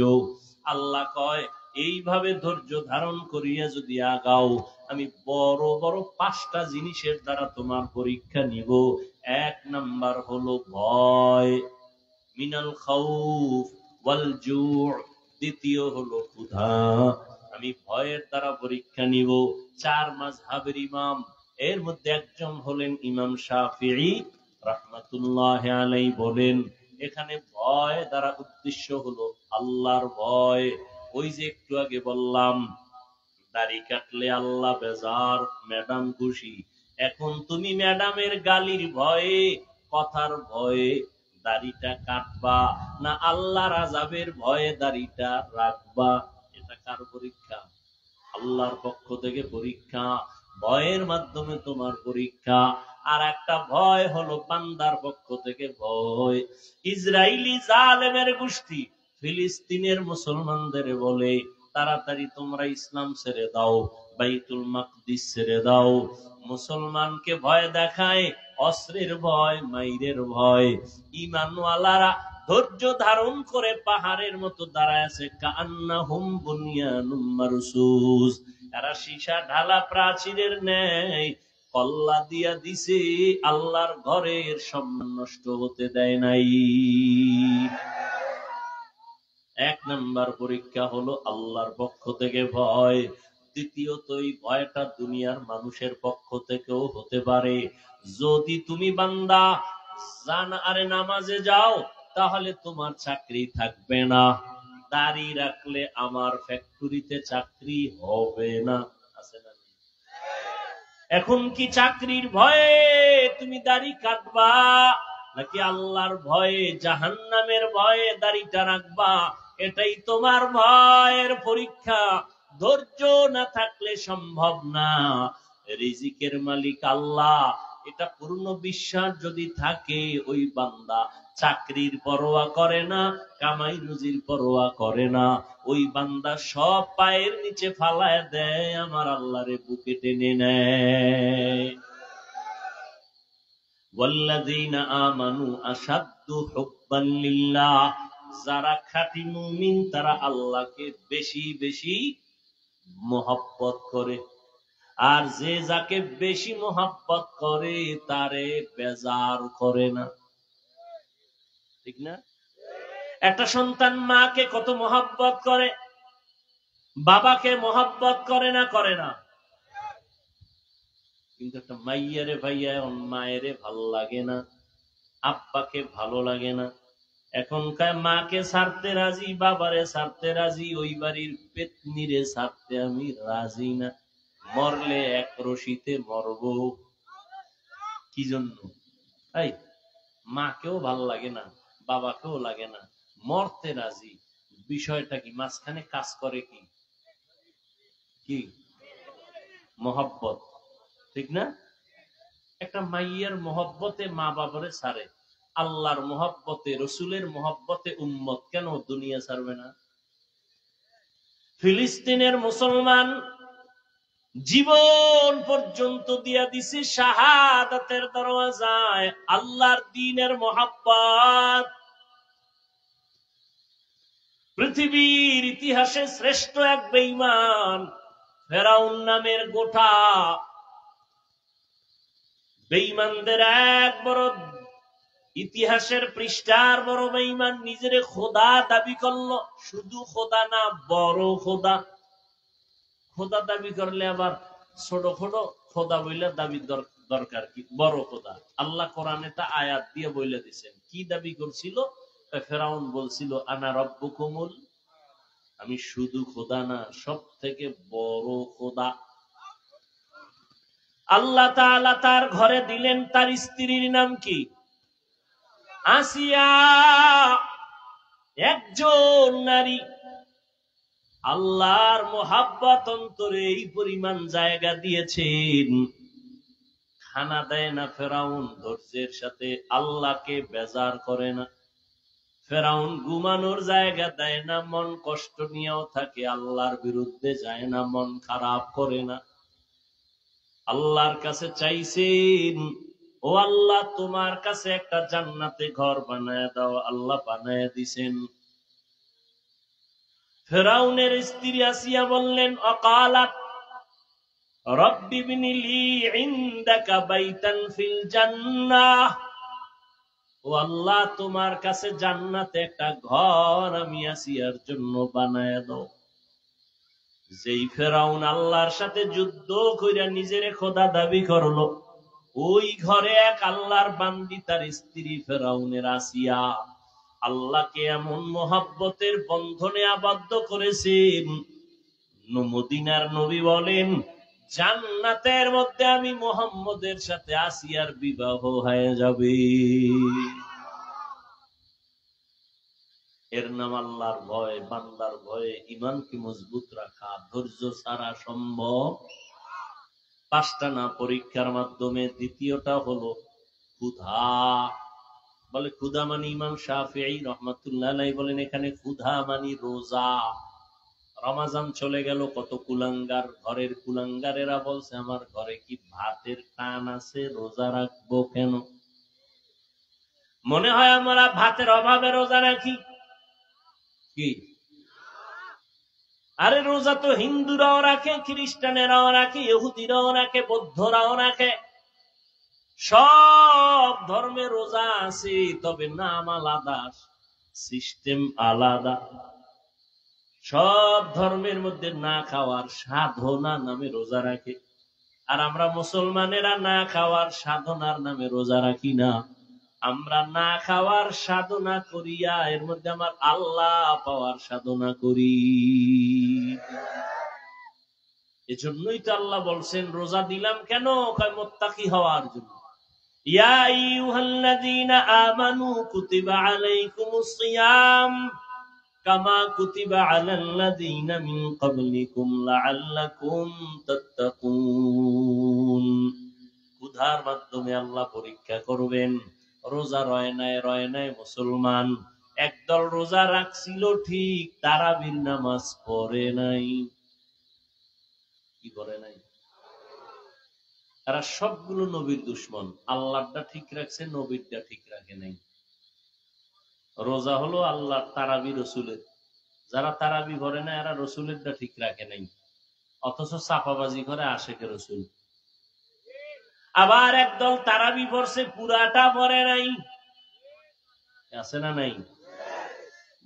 আল্লাহ কয় এইভাবে ধৈর্য ধারণ করিয়া যদি আগাও, আমি বড় বড় 5টা জিনিসের দ্বারা তোমার পরীক্ষা নিব। 1 নাম্বার হলো ভয়, মিনাল খাউফ ওয়াল জু'। দ্বিতীয় হলো ক্ষুধা, আমি ভয়ের দ্বারা পরীক্ষা নিব। 4 মাযহাবের ইমাম, এর মধ্যে একজন হলেন ইমাম শাফিঈ রাহমাতুল্লাহি আলাইহি, বলেন এখানে ভয় দ্বারা উদ্দেশ্য হলো আল্লাহর ভয়। ওই যে একটু আগে বললাম দাড়ি কাটলে আল্লাহ বেজার, ম্যাডাম খুশি। এখন তুমি ম্যাডামের গালির ভয়ে, কথার ভয়ে দাড়িটা কাটবা, না আল্লাহর আযাবের ভয়ে দাড়িটা রাখবা? এটা কার পরীক্ষা? আল্লাহর পক্ষ থেকে পরীক্ষা। ভয়ের মাধ্যমে তোমার পরীক্ষা। আর একটা ভয় হলো বান্দার পক্ষ থেকে ভয়। ইসরায়েলি জালেমের গোষ্ঠী ফিলিস্তিনের মুসলমানদের বলে, তাড়াতাড়ি তোমরা ইসলাম ছেড়ে দাও, বাইতুল মাকদিস ছেড়ে দাও। মুসলমানকে ভয় দেখায়, অস্ত্রের ভয়, মাইরের ভয়। ঈমানওয়ালারা ধৈর্য ধারণ করে পাহাড়ের মতো দাঁড়ায় আছে, কান্নাহুম বুনিয়ানুম মারসুস। এরা সীসা ঢালা প্রাচীরের ন্যায় কল্লা দিয়া দিছে, আল্লাহর ঘরের সম্মান নষ্ট হতে দেয় নাই। এক নাম্বার পরীক্ষা হলো আল্লাহর পক্ষ থেকে ভয়। দ্বিতীয়ত, এই ভয়টা দুনিয়ার মানুষের পক্ষ থেকেও হতে পারে। যদি তুমি বান্দা আরে নামাজে যাও, তাহলে তোমার চাকরি থাকবে না। দাড়ি রাখলে আমার ফ্যাক্টরিতে চাকরি হবে না। আছে না? এখন কি চাকরির ভয়ে তুমি দাড়ি কাটবা, নাকি আল্লাহর ভয়ে, জাহান্নামের ভয়ে দাড়িটা রাখবা? এটাই তোমার ভয়ের পরীক্ষা। ধৈর্য না থাকলে সম্ভব না। রিজিকের মালিক আল্লাহ, এটা পূর্ণ বিশ্বাস যদি থাকে, ওই বান্দা চাকরির পরোয়া করে না, কামাই রুজির পরোয়া করে না। ওই বান্দা সব পায়ের নিচে ফালায় দেয়, আমার আল্লাহরে বুকে টেনে নেয়। ওয়াল্লাযীনা আমানু আশাদ্দু হুব্বান লিল্লাহ। যারা খাঁটি মুমিন, তারা আল্লাহকে বেশি বেশি মোহাব্বত করে। আর যে যাকে বেশি মোহাব্বত করে, তারে বেজার করে না। ঠিক না? একটা সন্তান মাকে কত মোহাব্বত করে, বাবাকে মোহাব্বত করে না? করে না? কিন্তু একটা মাইয়ারে ভাইয়া মায়েরে ভালো লাগে না, আব্বাকে ভালো লাগে না। এখনকার মাকে ছাড়তে রাজি, বাবারে ছাড়তে রাজি, ওই বাড়ির পেতনিরে ছাড়তে আমি রাজি না। মরলে এক রশিতে মরব। কি জন্য? তাই মাকেও ভাল লাগে না, বাবাকেও লাগে না, মরতে রাজি। বিষয়টা কি? মাঝখানে কাজ করে কি? কি? মোহাব্বত। ঠিক না? একটা মাইয়ার মোহব্বতে মা বাবারে ছাড়ে, আল্লাহর মোহব্বতে, রসুলের মোহব্বতে উম্মত কেন দুনিয়া ছাড়বে না? ফিলিস্তিনের মুসলমান জীবন পর্যন্ত দিয়া দিছে শাহাদাতের দরওয়াজায়, আল্লাহর দ্বীনের মোহাব্বত। পৃথিবীর ইতিহাসে শ্রেষ্ঠ এক বেঈমান ফেরাউন নামের গোটা বেঈমানদের এক বড়, ইতিহাসের পৃষ্ঠার বড় বেঈমান, নিজের খোদা দাবি করলো। শুধু খোদা না, বড় খোদা। খোদা দাবি করলে আবার ছোট ছোট খোদা বইলে দাবি দরকার কি? বড় খোদা। আল্লাহ কোরআনে তা আয়াত দিয়ে বইলে দিচ্ছেন। কি দাবি করছিল? ফেরাউন বলছিল, আনা রব্বুকুমুল, আমি শুধু খোদা না, সব থেকে বড় খোদা। আল্লাহ তাআলা তার ঘরে দিলেন, তার স্ত্রীর নাম কি? আসিয়া। একজন নারী। আল্লাহর মোহাব্বত অন্তরে এই পরিমাণ জায়গা দিয়েছেন, খানা দেয় না ফেরাউন ধৈর্যের সাথে, আল্লাহকে বেজার করে না। ফেরাউন ঘুমানোর জায়গা দেয় না, মন কষ্ট নিয়েও থাকে, আল্লাহর বিরুদ্ধে যায় না, মন খারাপ করে না। আল্লাহর কাছে চাইছেন, ও আল্লাহ, তোমার কাছে একটা জান্নাতে ঘর বানায় দাও। আল্লাহ বানায় দিছেন। ফেরাউনের স্ত্রী আসিয়া বললেন, অকালাত রব্বি ইবনি লি ইনদাকা বাইতান ফিল জান্নাহ। ও আল্লাহ, তোমার কাছে জান্নাতে একটা ঘর আমি আসিয়ার জন্য বানায় দাও। যেই ফেরাউন আল্লাহর সাথে যুদ্ধ কইরা নিজের খোদা দাবি করলো, ওই ঘরে এক আল্লাহর বান্দি, তার স্ত্রী ফেরাউনের আসিয়া, আল্লাহকে এমন মোহাব্বতের বন্ধনে আবদ্ধ করেছেন, মদিনার নবী বলেন, জান্নাতের মধ্যে আমি মুহাম্মদের সাথে আসিয়ার বিবাহ হয়ে যাবে। এর নাম আল্লাহর ভয়, বান্দার ভয়ে ইমানকে মজবুত রাখা। ধৈর্য ছাড়া সম্ভব। 5টা না পরীক্ষার মাধ্যমে। দ্বিতীয়টা হলো ক্ষুধা। বলে ক্ষুধা মানে, ইমাম শাফিঈ রহমাতুল্লাহ আলাইহি বলেন এখানে ক্ষুধা মানে রোজা। রমাজান চলে গেল, কত কুলাঙ্গার, ঘরের কুলাঙ্গারেরা বলছে আমার ঘরে কি ভাতের টান আছে, রোজা রাখবো কেন? মনে হয় আমরা ভাতের অভাবে রোজা রাখি কি? আরে রোজা তো হিন্দুরাও রাখে, খ্রিস্টানেরাও রাখে, ইহুদিরাও রাখে, বৌদ্ধরাও রাখে। সব ধর্মে রোজা আছে, তবে নাম আলাদা, সিস্টেম আলাদা। সব ধর্মের মধ্যে না খাওয়ার সাধনা নামে রোজা রাখে, আর আমরা মুসলমানেরা না খাওয়ার সাধনার নামে রোজা রাখি না। আমরা না খাওয়ার সাধনা করিয়া এর মধ্যে আমার আল্লাহ পাওয়ার সাধনা করি। এজন্যই তো আল্লাহ বলছেন রোজা দিলাম কেন? কয় মুত্তাকি হওয়ার জন্য। ইয়া আইয়ুহাল্লাযীনা আমানু কুতিবা আলাইকুমুস সিয়াম কামা কুতিবা আলাল্লাযীনা মিন ক্বাবলিকুম লাআল্লাকুম তাত্তাকুন। ক্ষুধার মাধ্যমে আল্লাহ পরীক্ষা করবেন। রোজা রয় নাই মুসলমান। একদল রোজা রাখছিল ঠিক, তারাবির নামাজ পড়ে নাই। কি করে নাই? তারা সবগুলো নবীর দুশ্মন। আল্লাহটা ঠিক রাখছে, নবীরটা ঠিক রাখে নাই। রোজা হলো আল্লাহ, তারাবি রসুলের। যারা তারাবি ভরে না এরা রসুলেরটা ঠিক রাখে নাই, অথচ চাপাবাজি করে আশেকে রসুল। আবার একদল তারাবি পড়ছে, পুরাটা পড়ে নাই। আছে না নাই?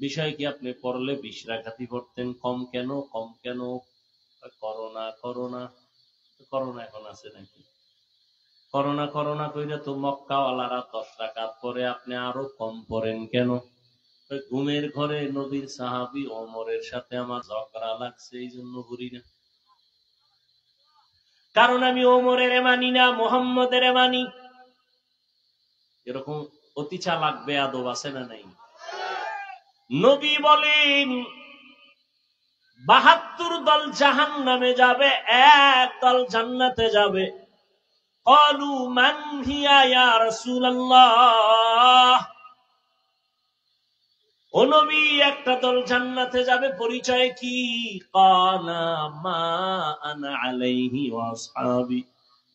বিষয় কি? আপনি পড়লে 20 রাকাতই পড়তেন, কম কেন? করোনা করোনা এখন আছে নাকি? করোনা কইরা তো মক্কাওয়ালারা 10 রাকাত পরে, আপনি আরো কম পড়েন কেন? ঘুমের ঘরে নবীর সাহাবী ওমরের সাথে আমার ঝগড়া লাগছে, এই জন্য ঘুরি না। কারণ আমি ওমরের মানি না, মুহাম্মদের মানি। এরকম অতি চালাক বেয়াদব আছে না নাই? নবী বলেন 72 দল জাহান্নামে যাবে, এক দল জান্নাতে যাবে। ক্বালু মান হিয়া ইয়া রাসূলুল্লাহ। ও নবী, একটা দল জান্নাতে যাবে, পরিচয় কি? ক্বালা মা আনা আলাইহি ওয়া আসহাবি।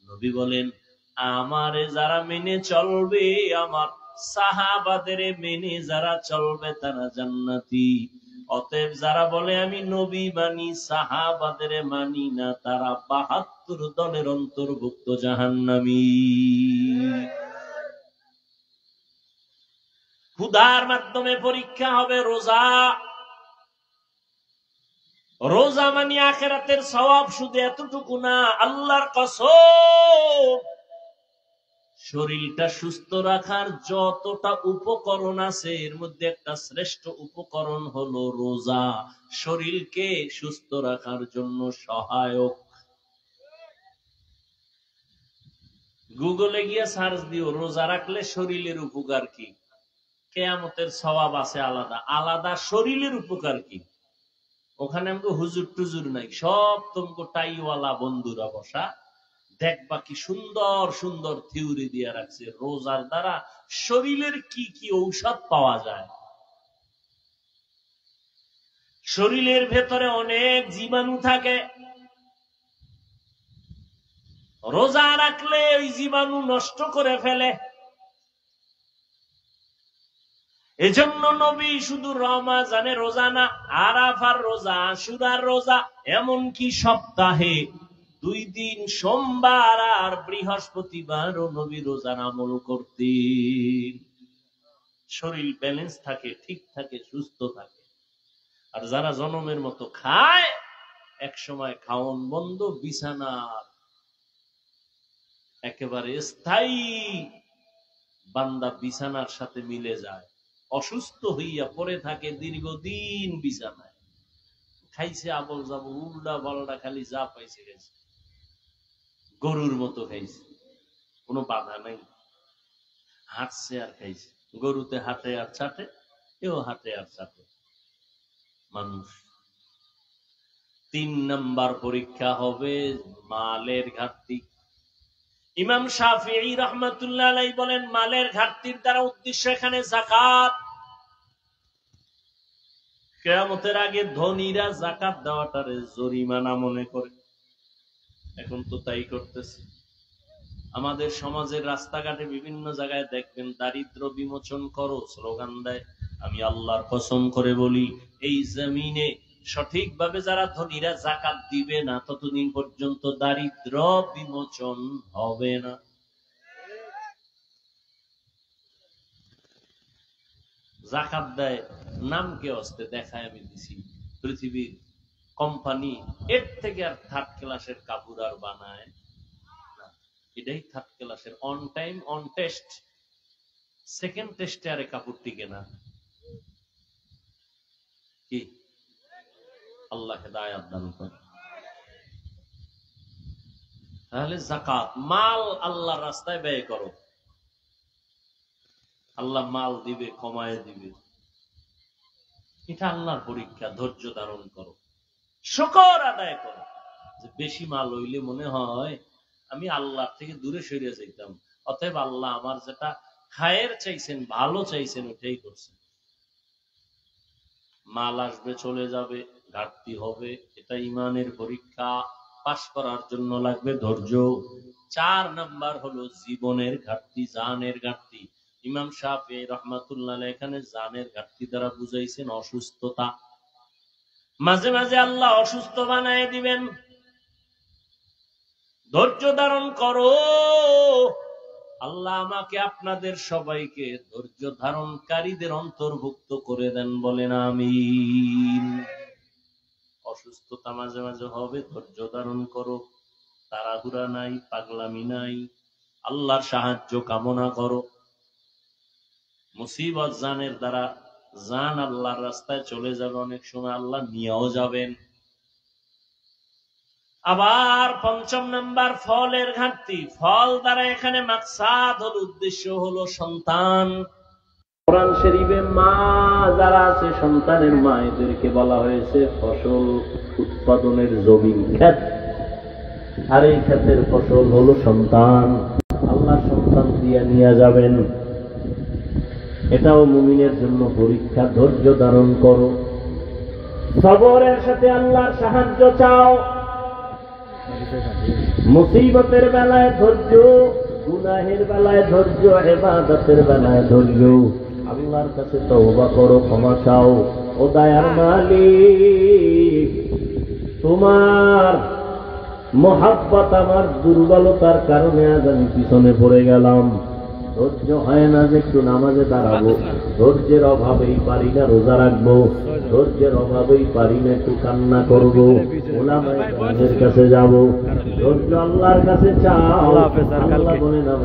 নবী বলেন আমারে যারা মেনে চলবে, আমার সাহাবাদের মেনে যারা চলবে তারা জান্নাতি। অতএব যারা বলে আমি নবী মানি, সাহাবাদের মানি না, তারা 72 দলের অন্তর্ভুক্ত জাহান্নামী। ক্ষুধার মাধ্যমে পরীক্ষা হবে রোজা। রোজা মানে আখিরাতের সওয়াব শুধু এতটুকু না, আল্লাহর কসম, শরীরটা সুস্থ রাখার যতটা উপকরণ আছে এর মধ্যে একটা শ্রেষ্ঠ উপকরণ হলো রোজা। শরীরকে সুস্থ রাখার জন্য সহায়ক। গুগলে গিয়ে সার্চ দিও রোজা রাখলে শরীরের উপকার কি, কিয়ামতের সওয়াব আছে আলাদা আলাদা, শরীরের উপকার কি। ওখানে আমাকে হুজুর টুজুর নাই, সব তোমাকে টাইওয়ালা বন্ধুরা বসা, দেখবা কি সুন্দর সুন্দর থিওরি দিয়ে রাখছে রোজার দ্বারা শরীরের কি কি ঔষধ পাওয়া যায়। শরীরের ভেতরে অনেক জীবাণু থাকে, রোজা রাখলে ওই জীবাণু নষ্ট করে ফেলে। এজন্য নবী শুধু রমজানে রোজা না, আরাফার রোজা, আশুরার রোজা, এমনকি সপ্তাহে 2 দিন সোমবার আর বৃহস্পতিবারও নবী রোজার আমল করতেন। শরীর ব্যালেন্স থাকে, ঠিক থাকে, সুস্থ থাকে। আর যারা জনমের মতো খায়, এক সময় খাওন বন্ধ, বিছানা একেবারে স্থায়ী, বান্দা বিছানার সাথে মিলে যায়, অসুস্থ হইয়া পড়ে থাকে দীর্ঘদিন বিছানায়। খাইছে আবল যাবো, উল্টা পাল্টা, খালি যা পাইছে গেছে, গরুর মতো খাইছে, কোনো বাধা নাই, হাঁটছে আর খাইছে। গরুতে হাঁটে আর চাটে, কেউ হাঁটে আর চাটে, মানুষ 3 নাম্বার পরীক্ষা হবে মালের ঘাটতি। ইমাম শাফিঈ রাহমাতুল্লাহ আলাইহি বলেন মালের ঘাটতির দ্বারা উদ্দেশ্য এখানে যাকাত। কিয়ামতের আগে ধনীরা যাকাত দেওয়াটারে জরিমানা মনে করে, এখন তো তাই করতেছে। আমাদের সমাজের রাস্তাঘাটে বিভিন্ন জায়গায় দেখবেন দারিদ্র বিমোচন করো স্লোগান দেয়। আমি আল্লাহর কসম করে বলি এই জমিনে সঠিকভাবে যারা ধনীরা যাকাত দিবে না ততদিন পর্যন্ত দারিদ্র বিমোচন হবে না। যাকাত দেয় নামকে অস্তে দেখায় আমি দিছি, পৃথিবীর কোম্পানি এর থেকে আর থার্ড ক্লাসের কাপড় আর বানায় না, এটাই থার্ড ক্লাসের। On time on test, second টেস্টে আরে কাপড় টিকে না। কি আল্লাহ হেদায়েত দান করে। তাহলে যাকাত মাল আল্লাহর রাস্তায় ব্যয় করো, আল্লাহ মাল দিবে, কমায় দিবে, এটা আল্লাহর পরীক্ষা। ধৈর্য ধারণ করো, শুকর আদায় করো। যে বেশি মাল হইলে মনে হয় আমি আল্লাহ থেকে দূরে সরিয়ে যাইতাম, অতএব আল্লাহ আমার যেটা খায়ের চাইছেন, ভালো চাইছেন, ওটাই করছেন। মাল আসবে চলে যাবে, ঘাটতি হবে, এটা ইমানের পরীক্ষা। পাস করার জন্য লাগবে ধৈর্য। 4 নাম্বার হলো জীবনের ঘাটতি, জানের ঘাটতি। ইমাম শাফিঈ রাহমাতুল্লাহ আলাইহি এখানে জানের ঘাটতি দ্বারা বুঝাইছেন অসুস্থতা। মাঝে মাঝে আল্লাহ অসুস্থ বানায় দিবেন, ধৈর্য ধারণ করো। আল্লাহ আমাকে আপনাদের সবাইকে ধৈর্য ধারণকারীদের অন্তর্ভুক্ত করে দেন, বলেন আমিন। অসুস্থতা মাঝে মাঝে হবে, ধৈর্য ধারণ করো, তাড়াহুড়া নাই, পাগলামি নাই, আল্লাহর সাহায্য কামনা করো। মুসিবত জানের দ্বারা জান আল্লাহর রাস্তায় চলে যাবে, অনেক সময় আল্লাহ নিয়েও যাবেন। আবার 5 নাম্বার ফলের ঘাটতি। ফল দ্বারা এখানে মাকসাদ হলো, উদ্দেশ্য হলো সন্তান। কোরআন শরীফে মা যারা আছে সন্তানের মা, এদেরকে বলা হয়েছে ফসল উৎপাদনের জমি, ক্ষেত। আর এই ক্ষেতের ফসল হলো সন্তান। আল্লাহ সন্তান দিয়ে নিয়ে যাবেন, এটাও মুমিনের জন্য পরীক্ষা। ধৈর্য ধারণ করো, সবরের সাথে আল্লাহর সাহায্য চাও। মুসিবতের বেলায় ধৈর্য, গুনাহের বেলায় ধৈর্য, ইবাদতের বেলায় ধৈর্য। আল্লাহর কাছে তওবা করো, ক্ষমা চাও। ও দয়ার মালিক, তোমার মহাব্বত আমার দুর্বলতার কারণে আজ আমি পিছনে পড়ে গেলাম। ধৈর্য হয় না যে একটু নামাজে দাঁড়াবো, ধৈর্যের অভাবেই পারি না রোজা রাখবো, ধৈর্যের অভাবেই পারি না একটু কান্না করবো, ওলামায়ে কেরামের কাছে যাবো। ধৈর্য আল্লাহর কাছে চাও। আল্লাহ বলেন আমার